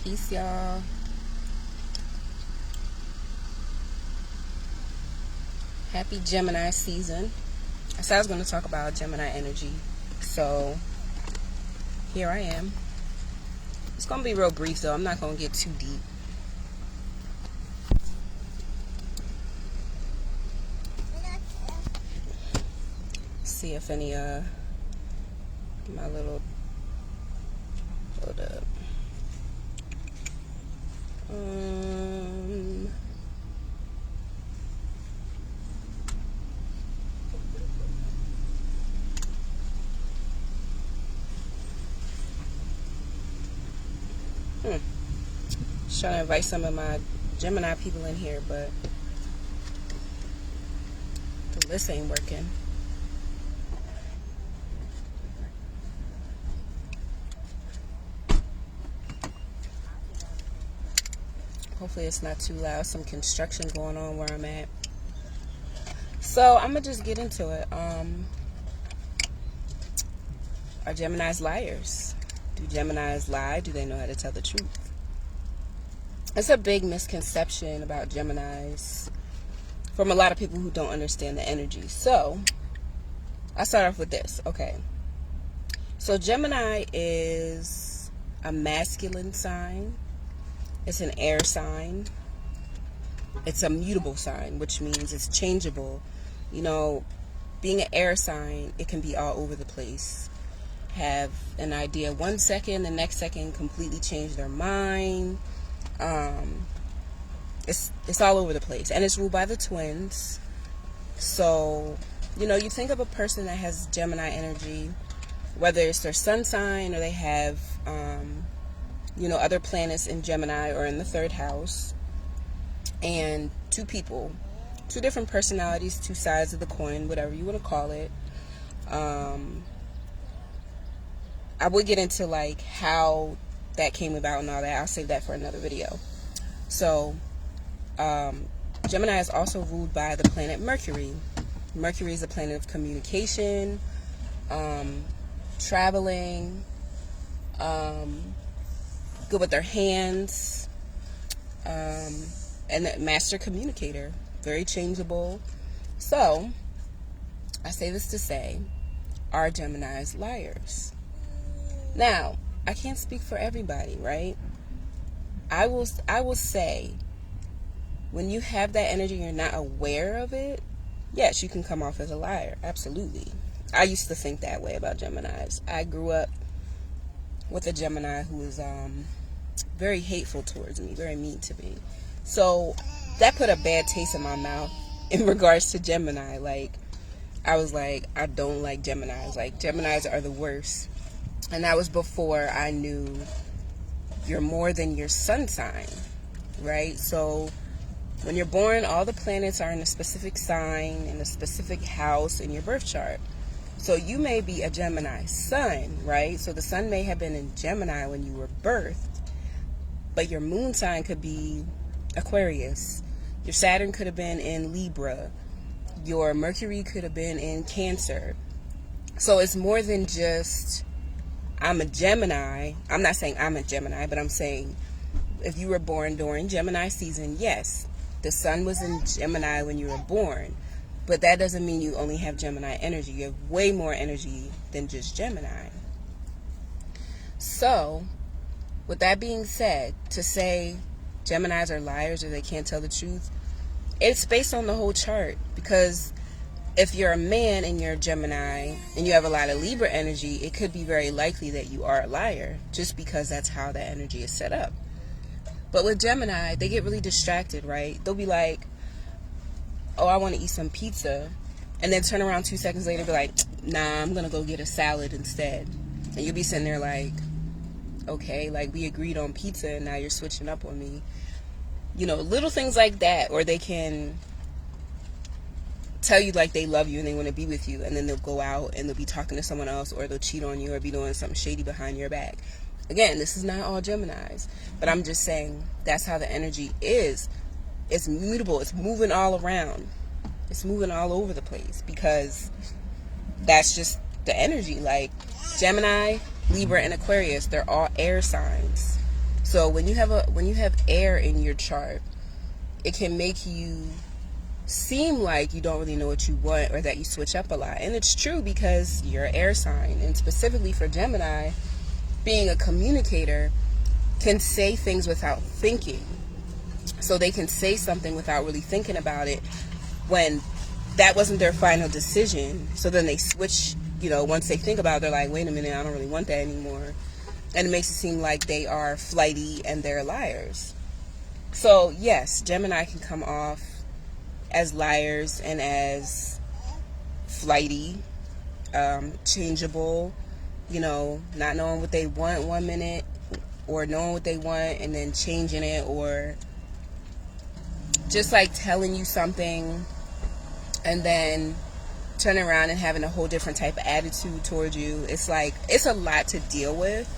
Peace, y'all. Happy Gemini season. I said I was going to talk about Gemini energy, so here I am. It's going to be real brief, though. I'm not going to get too deep. See if any my little hold up. Just trying to invite some of my Gemini people in here, but the list ain't working. Hopefully it's not too loud. Some construction going on where I'm at. So I'm going to just get into it. Are Geminis liars? Do Geminis lie? Do they know how to tell the truth? It's a big misconception about Geminis from a lot of people who don't understand the energy. So I'll start off with this. Okay. So Gemini is a masculine sign. It's an air sign. It's a mutable sign, which means it's changeable. You know, being an air sign, it can be all over the place. Have an idea 1 second, the next second completely change their mind. It's all over the place. And it's ruled by the twins. So, you know, you think of a person that has Gemini energy, whether it's their sun sign or they have you know, other planets in Gemini or in the third house, and two people, two different personalities, two sides of the coin, whatever you want to call it. I would get into like how that came about and all that. I'll save that for another video. So Gemini is also ruled by the planet Mercury. Mercury is a planet of communication, traveling, good with their hands, and a master communicator, very changeable. So I say this to say, are Geminis liars? Now, I can't speak for everybody, right? I will say, when you have that energy and you're not aware of it, yes, you can come off as a liar. Absolutely. I used to think that way about Geminis. I grew up with a Gemini who was very hateful towards me, very mean to me. So that put a bad taste in my mouth in regards to Gemini. Like, I was like, I don't like Geminis. Like, Geminis are the worst. And that was before I knew you're more than your sun sign, right? So when you're born, all the planets are in a specific sign, in a specific house in your birth chart. So you may be a Gemini sun, right? So the sun may have been in Gemini when you were birthed, but your moon sign could be Aquarius. Your Saturn could have been in Libra. Your Mercury could have been in Cancer. So it's more than just, I'm a Gemini. I'm not saying I'm a Gemini, but I'm saying if you were born during Gemini season, yes, the sun was in Gemini when you were born. But that doesn't mean you only have Gemini energy. You have way more energy than just Gemini. So, with that being said, to say Geminis are liars or they can't tell the truth, it's based on the whole chart. Because if you're a man and you're a Gemini and you have a lot of Libra energy, it could be very likely that you are a liar, just because that's how that energy is set up. But with Gemini, they get really distracted, right? They'll be like, oh, I want to eat some pizza, and then turn around 2 seconds later and be like, nah, I'm going to go get a salad instead. And you'll be sitting there like, okay, like we agreed on pizza and now you're switching up on me. You know, little things like that. Or they can tell you like they love you and they want to be with you, and then they'll go out and they'll be talking to someone else, or they'll cheat on you or be doing something shady behind your back. Again, this is not all Geminis, but I'm just saying that's how the energy is. It's mutable. It's moving all around. It's moving all over the place because that's just the energy. Like Gemini, Libra, and Aquarius, they're all air signs. So when you have air in your chart, it can make you seem like you don't really know what you want, or that you switch up a lot. And it's true, because you're an air sign, and specifically for Gemini, being a communicator can say things without thinking. So they can say something without really thinking about it when that wasn't their final decision. So then they switch, once they think about it, they're like, wait a minute, I don't really want that anymore. And it makes it seem like they are flighty and they're liars. So yes, Gemini can come off as liars and as flighty, changeable, not knowing what they want one minute, or knowing what they want and then changing it, or just like telling you something and then turning around and having a whole different type of attitude towards you. It's like, it's a lot to deal with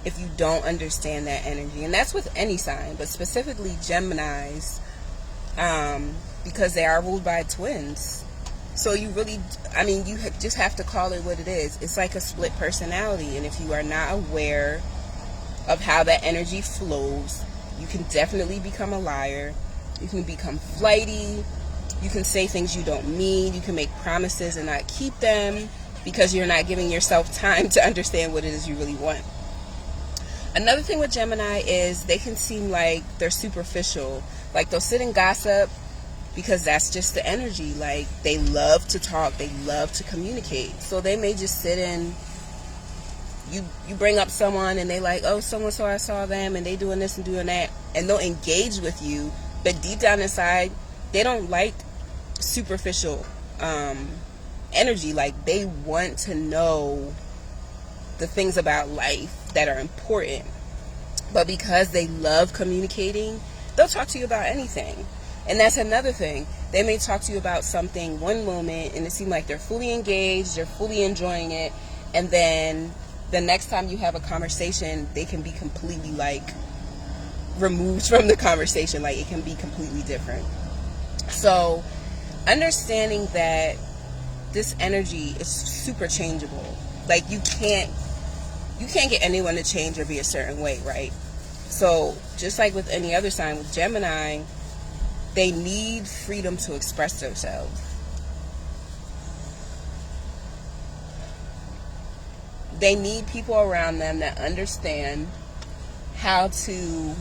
if you don't understand that energy. And that's with any sign, but specifically Geminis, because they are ruled by twins. So you really, you just have to call it what it is. It's like a split personality. And if you are not aware of how that energy flows, you can definitely become a liar. You can become flighty. You can say things you don't mean. You can make promises and not keep them because you're not giving yourself time to understand what it is you really want. Another thing with Gemini is they can seem like they're superficial. Like they'll sit and gossip because that's just the energy. Like they love to talk. They love to communicate. So they may just sit and you bring up someone and they like, oh, so-and-so, I saw them and they doing this and doing that. And they'll engage with you. But deep down inside, they don't like superficial energy. Like they want to know the things about life that are important. But because they love communicating, they'll talk to you about anything. And that's another thing. They may talk to you about something one moment and it seems like they're fully engaged, they're fully enjoying it, and then the next time you have a conversation, they can be completely like removed from the conversation. Like it can be completely different. So understanding that this energy is super changeable. Like you can't get anyone to change or be a certain way, right? So just like with any other sign, with Gemini, they need freedom to express themselves. They need people around them that understand how to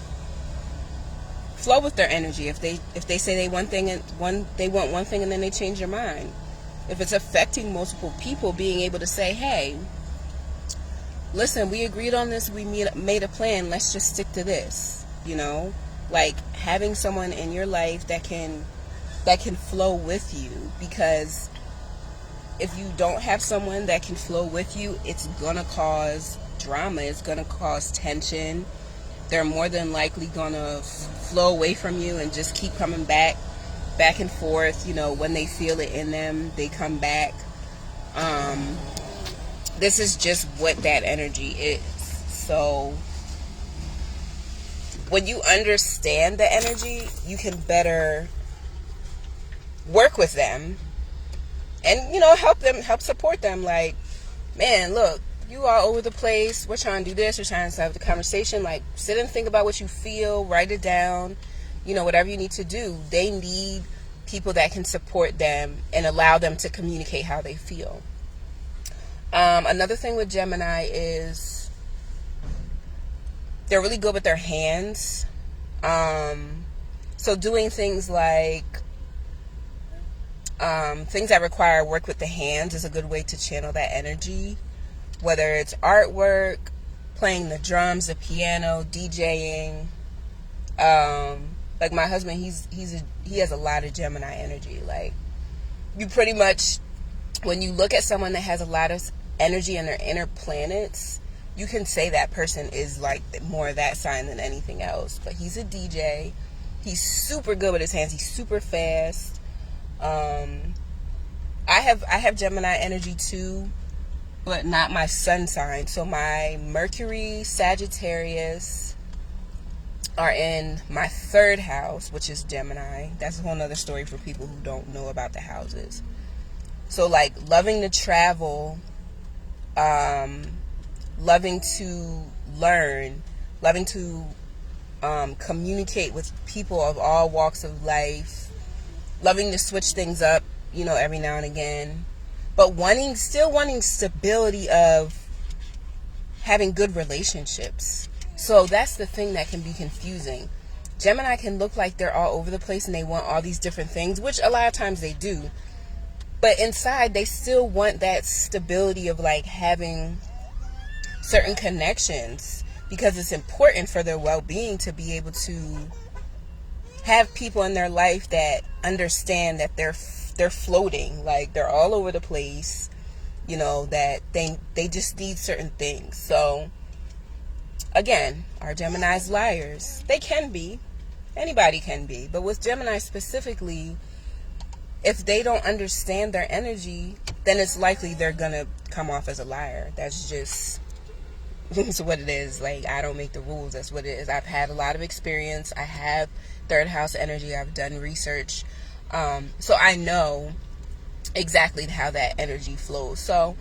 flow with their energy. If they say they want one thing and then they change their mind. If it's affecting multiple people, being able to say, hey, listen, we agreed on this, we made a plan, let's just stick to this. Like having someone in your life that can flow with you. Because if you don't have someone that can flow with you, it's gonna cause drama, it's gonna cause tension. They're more than likely gonna flow away from you and just keep coming back and forth. When they feel it in them, they come back. This is just what that energy is. So when you understand the energy, you can better work with them and, help support them. Like, man, look, you are all over the place. We're trying to do this. We're trying to have the conversation. Like, sit and think about what you feel. Write it down. Whatever you need to do. They need people that can support them and allow them to communicate how they feel. Another thing with Gemini is they're really good with their hands. So doing things like things that require work with the hands is a good way to channel that energy. Whether it's artwork, playing the drums, the piano, DJing. Like my husband, he has a lot of Gemini energy. Like you pretty much, when you look at someone that has a lot of energy in their inner planets, you can say that person is like more of that sign than anything else. But he's a DJ. He's super good with his hands. He's super fast. I have Gemini energy too, but not my sun sign. So my Mercury, Sagittarius are in my third house, which is Gemini. That's a whole nother story for people who don't know about the houses. So like loving to travel, loving to learn, loving to communicate with people of all walks of life, loving to switch things up, every now and again, but still wanting stability of having good relationships. So that's the thing that can be confusing. Gemini can look like they're all over the place and they want all these different things, which a lot of times they do. But inside, they still want that stability of like having certain connections, because it's important for their well-being to be able to have people in their life that understand that they're floating, like they're all over the place, that they just need certain things. So again, are Geminis liars? They can be. Anybody can be. But with Gemini specifically, if they don't understand their energy, then it's likely they're gonna come off as a liar. That's just what it is. Like, I don't make the rules. That's what it is. I've had a lot of experience. I have third house energy. I've done research. So I know exactly how that energy flows. So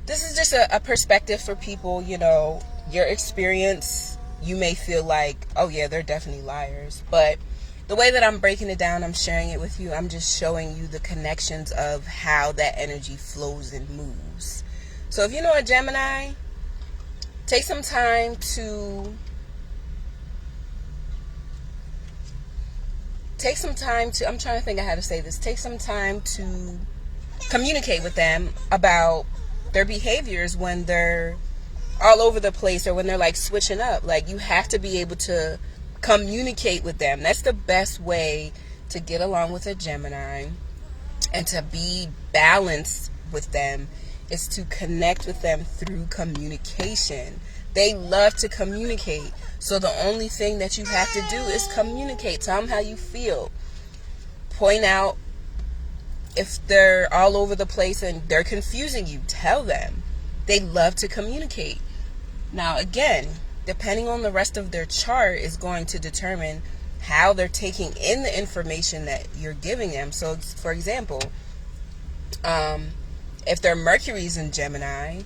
this is just a perspective for people. Your experience, you may feel like, oh yeah, they're definitely liars. But the way that I'm breaking it down, I'm sharing it with you. I'm just showing you the connections of how that energy flows and moves. So if you know a Gemini, take some time to I'm trying to think of how to say this. Take some time to communicate with them about their behaviors when they're all over the place or when they're like switching up. Like, you have to be able to communicate with them. That's the best way to get along with a Gemini and to be balanced with them, is to connect with them through communication. They love to communicate. So the only thing that you have to do is communicate. Tell them how you feel. Point out if they're all over the place and they're confusing you. Tell them. They love to communicate. Now, again, depending on the rest of their chart is going to determine how they're taking in the information that you're giving them. So, for example, if their Mercury's in Gemini,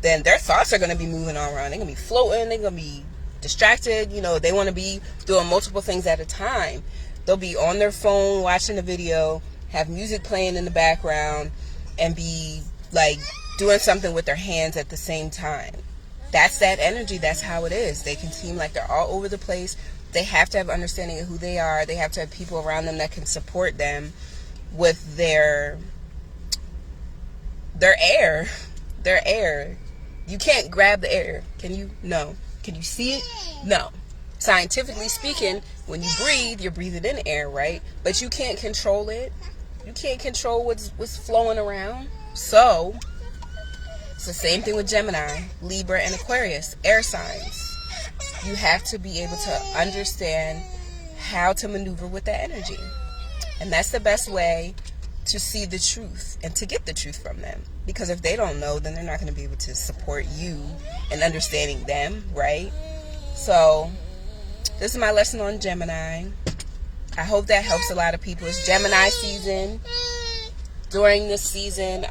then their thoughts are going to be moving all around. They're going to be floating. They're going to be distracted. They want to be doing multiple things at a time. They'll be on their phone watching a video, have music playing in the background, and be like doing something with their hands at the same time. That's that energy. That's how it is. They can seem like they're all over the place. They have to have understanding of who they are. They have to have people around them that can support them with their air. Their air. You can't grab the air. Can you? No. Can you see it? No. Scientifically speaking, when you breathe, you're breathing in air, right? But you can't control it. You can't control what's flowing around. So it's the same thing with Gemini, Libra, and Aquarius, air signs. You have to be able to understand how to maneuver with that energy. And that's the best way to see the truth and to get the truth from them. Because if they don't know, then they're not going to be able to support you in understanding them, right? So this is my lesson on Gemini. I hope that helps a lot of people. It's Gemini season. During this season,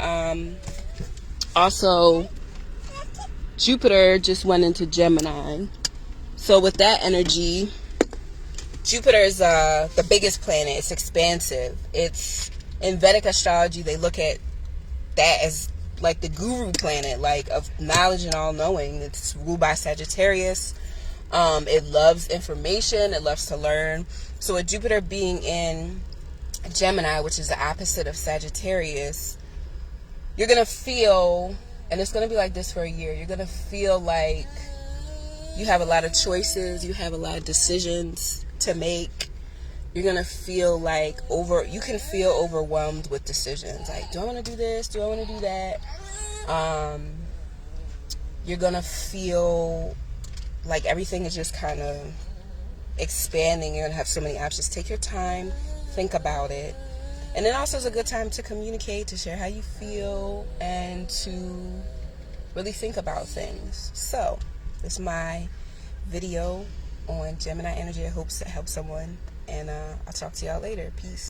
also Jupiter just went into Gemini. So with that energy, Jupiter is the biggest planet. It's expansive. It's in Vedic astrology, they look at that as like the guru planet, like of knowledge and all knowing. It's ruled by Sagittarius. It loves information. It loves to learn. So with Jupiter being in Gemini, which is the opposite of Sagittarius, you're going to feel, and it's going to be like this for a year, you're going to feel like you have a lot of choices. You have a lot of decisions to make. You're going to feel like you can feel overwhelmed with decisions. Like, do I want to do this? Do I want to do that? You're going to feel like everything is just kind of expanding. You're going to have so many options. Take your time. Think about it. And it also is a good time to communicate, to share how you feel, and to really think about things. So, this is my video on Gemini energy. I hope it helps someone. And I'll talk to y'all later. Peace.